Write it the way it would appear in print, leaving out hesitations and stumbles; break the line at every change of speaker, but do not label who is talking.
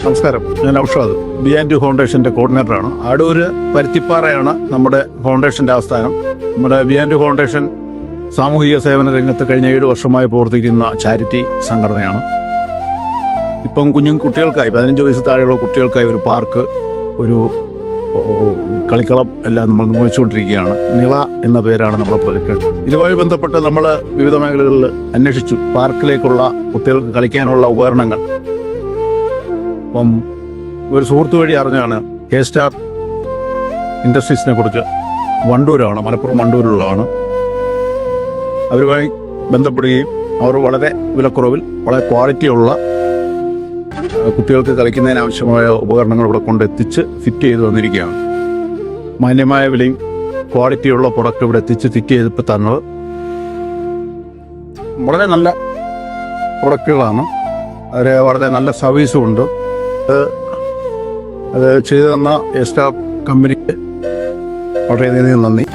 നമസ്കാരം, ഞാൻ ഔഷാദ്, ബിആൻഡ് ഫൗണ്ടേഷന്റെ കോർഡിനേറ്ററാണ്. അടൂര് പരുത്തിപ്പാറയാണ് നമ്മുടെ ഫൗണ്ടേഷന്റെ ആസ്ഥാനം. നമ്മുടെ ബിആൻഡ് ഫൗണ്ടേഷൻ സാമൂഹിക സേവന രംഗത്ത് കഴിഞ്ഞ 7 വർഷമായി പ്രവർത്തിക്കുന്ന ചാരിറ്റി സംഘടനയാണ്. ഇപ്പം കുട്ടികൾക്കായി 15 വയസ്സ് താഴെയുള്ള കുട്ടികൾക്കായി ഒരു പാർക്ക്, ഒരു കളിക്കളം എല്ലാം നമ്മൾ നിർമ്മിച്ചുകൊണ്ടിരിക്കുകയാണ്. നിള എന്ന പേരാണ് നമ്മുടെ പ്രൊജക്ട്. ഇതുമായി ബന്ധപ്പെട്ട് നമ്മൾ വിവിധ മേഖലകളിൽ അന്വേഷിച്ചു. പാർക്കിലേക്കുള്ള കുട്ടികൾക്ക് കളിക്കാനുള്ള ഉപകരണങ്ങൾ അപ്പം ഒരു സുഹൃത്തു വഴി അറിഞ്ഞാണ് കെ സ്റ്റാർ ഇൻഡസ്ട്രീസിനെ കുറിച്ച്. വണ്ടൂരാണ്, മലപ്പുറം വണ്ടൂരുള്ളതാണ്. അവരുമായി ബന്ധപ്പെടുകയും അവർ വളരെ വിലക്കുറവിൽ വളരെ ക്വാളിറ്റിയുള്ള കുട്ടികൾക്ക് കളിക്കുന്നതിനാവശ്യമായ ഉപകരണങ്ങൾ ഇവിടെ കൊണ്ടെത്തിച്ച് ഫിറ്റ് ചെയ്ത് വന്നിരിക്കുകയാണ്. മാന്യമായ വിലയും ക്വാളിറ്റിയുള്ള പ്രൊഡക്റ്റ് ഇവിടെ എത്തിച്ച് ഫിറ്റ് ചെയ്തിപ്പോൾ തന്നത് വളരെ നല്ല പ്രൊഡക്റ്റുകളാണ്. അവർ വളരെ നല്ല സർവീസും ഉണ്ട്. അത് ചെയ്തു തന്ന എ സ്റ്റാർ കമ്പനിക്ക് വളരെയധികം നന്ദി.